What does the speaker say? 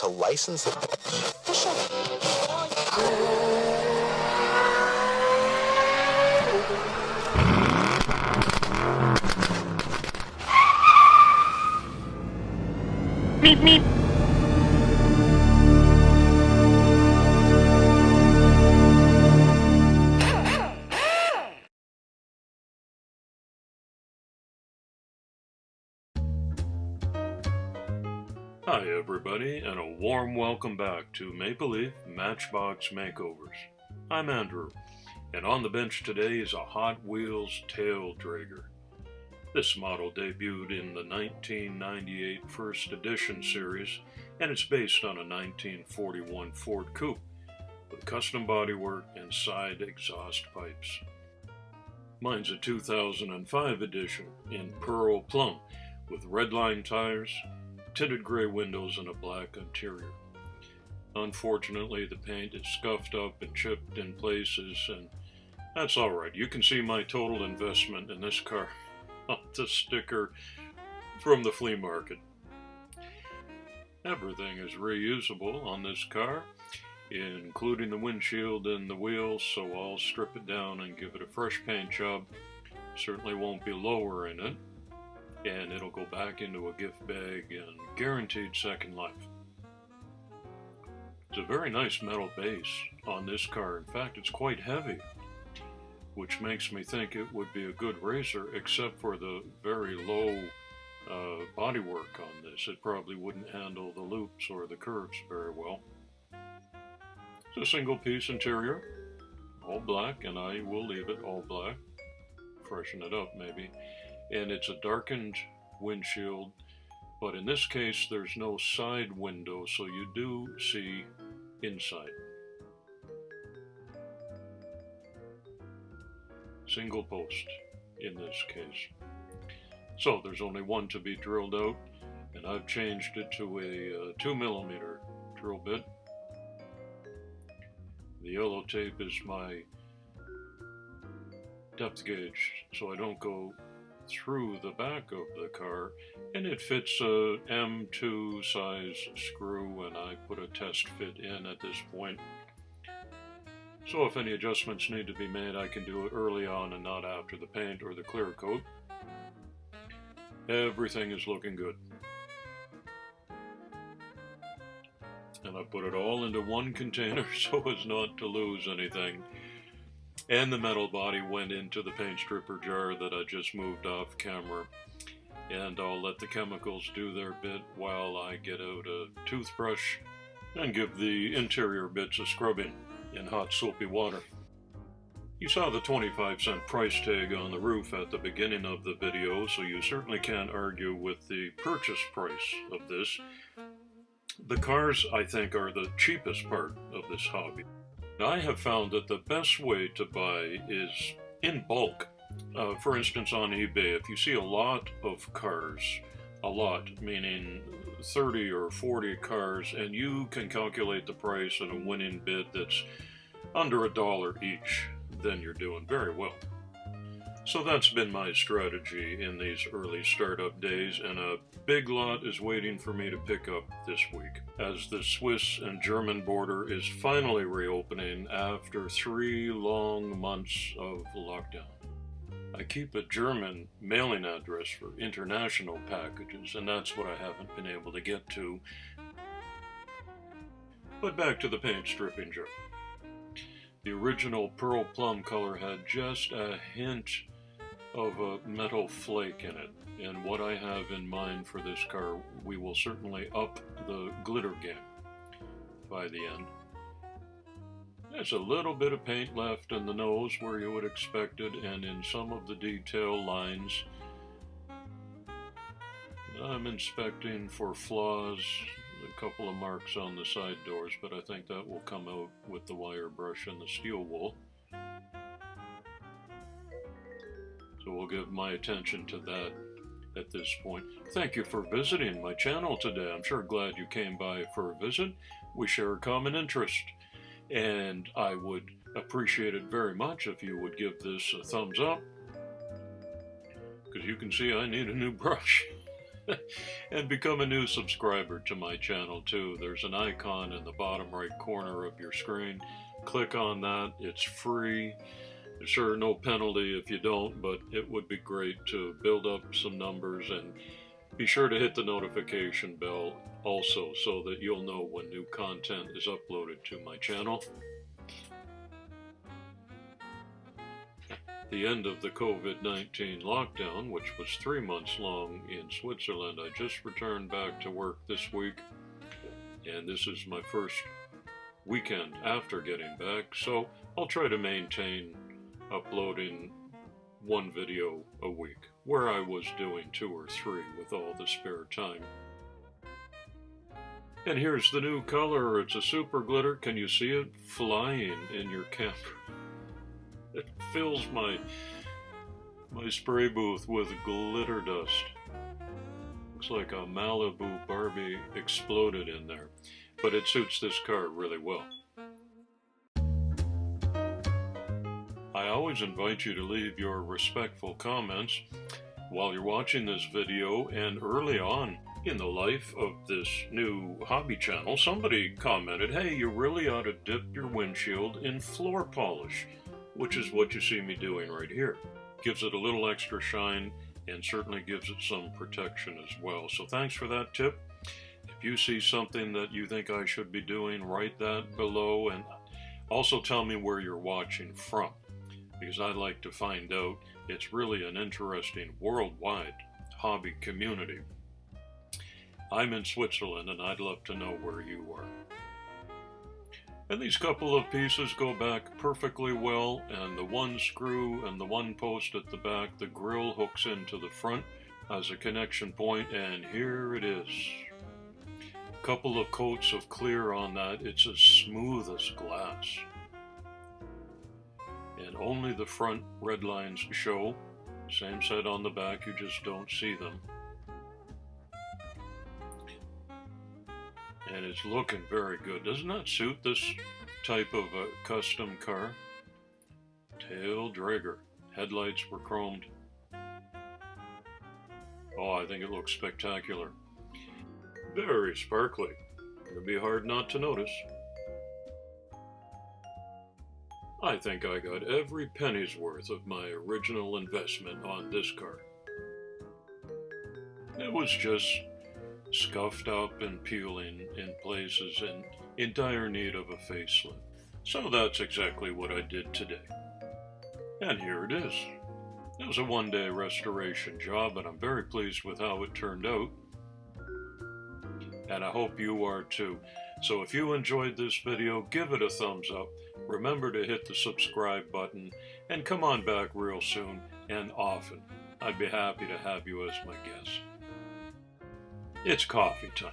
to license it. Meep meep. Hi everybody, and a warm welcome back to Maple Leaf Matchbox Makeovers. I'm Andrew, and on the bench today is a Hot Wheels tail dragger. This model debuted in the 1998 First Edition series, and it's based on a 1941 Ford Coupe with custom bodywork and side exhaust pipes. Mine's a 2005 edition in Pearl Plum with Redline tires, tinted gray windows, and a black interior. Unfortunately, the paint is scuffed up and chipped in places, and that's alright. You can see my total investment in this car on the sticker from the flea market. Everything is reusable on this car, including the windshield and the wheels, so I'll strip it down and give it a fresh paint job. Certainly won't be lowering it, and it'll go back into a gift bag and guaranteed second life. It's a very nice metal base on this car. In fact, it's quite heavy, which makes me think it would be a good racer, except for the very low bodywork on this. It probably wouldn't handle the loops or the curves very well. It's a single piece interior, all black, and I will leave it all black. Freshen it up maybe. And it's a darkened windshield, but in this case there's no side window, so you do see inside. Single post in this case. So there's only one to be drilled out, and I've changed it to a 2mm drill bit. The yellow tape is my depth gauge, so I don't go through the back of the car, and it fits a M2 size screw, and I put a test fit in at this point. So if any adjustments need to be made, I can do it early on and not after the paint or the clear coat. Everything is looking good. And I put it all into one container so as not to lose anything. And the metal body went into the paint stripper jar that I just moved off camera. And I'll let the chemicals do their bit while I get out a toothbrush and give the interior bits a scrubbing in hot soapy water. You saw the 25-cent price tag on the roof at the beginning of the video, so you certainly can't argue with the purchase price of this. The cars, I think, are the cheapest part of this hobby. I have found that the best way to buy is in bulk. For instance, on eBay, if you see a lot of cars, a lot meaning 30 or 40 cars, and you can calculate the price and a winning bid that's under $1 each, then you're doing very well. So that's been my strategy in these early startup days, and a big lot is waiting for me to pick up this week, as the Swiss and German border is finally reopening after 3 long months of lockdown. I keep a German mailing address for international packages, and that's what I haven't been able to get to. But back to the paint stripping jar. The original Pearl Plum color had just a hint of a metal flake in it, and what I have in mind for this car, we will certainly up the glitter game by the end. There's a little bit of paint left in the nose where you would expect it, and in some of the detail lines. I'm inspecting for flaws, a couple of marks on the side doors, but I think that will come out with the wire brush and the steel wool. So we'll give my attention to that at this point. Thank you for visiting my channel today. I'm sure glad you came by for a visit. We share a common interest, and I would appreciate it very much if you would give this a thumbs up, because you can see I need a new brush. And become a new subscriber to my channel too. There's an icon in the bottom right corner of your screen. Click on that. It's free. There's sure no penalty if you don't, but it would be great to build up some numbers, and be sure to hit the notification bell also so that you'll know when new content is uploaded to my channel. The end of the COVID-19 lockdown, which was 3 months long in Switzerland, I just returned back to work this week, and this is my first weekend after getting back, so I'll try to maintain uploading one video a week, where I was doing 2 or 3 with all the spare time. And here's the new color. It's a super glitter. Can you see it flying in your camper? It fills my spray booth with glitter dust. Looks like a Malibu Barbie exploded in there, but it suits this car really well. I always invite you to leave your respectful comments while you're watching this video, and early on in the life of this new hobby channel, somebody commented, "Hey, you really ought to dip your windshield in floor polish," which is what you see me doing right here. Gives it a little extra shine and certainly gives it some protection as well. So thanks for that tip. If you see something that you think I should be doing, write that below, and also tell me where you're watching from, because I'd like to find out. It's really an interesting worldwide hobby community. I'm in Switzerland, and I'd love to know where you are. And these couple of pieces go back perfectly well, and the one screw and the one post at the back, the grill hooks into the front as a connection point, and here it is. Couple of coats of clear on that. It's as smooth as glass. And only the front red lines show. Same set on the back, you just don't see them. And it's looking very good. Doesn't that suit this type of a custom car? Tail dragger. Headlights were chromed. Oh, I think it looks spectacular. Very sparkly. It'd be hard not to notice. I think I got every penny's worth of my original investment on this car. It was just scuffed up and peeling in places and in dire need of a facelift. So that's exactly what I did today. And here it is. It was a one-day restoration job, and I'm very pleased with how it turned out. And I hope you are too. So if you enjoyed this video, give it a thumbs up. Remember to hit the subscribe button, and come on back real soon and often. I'd be happy to have you as my guest. It's coffee time.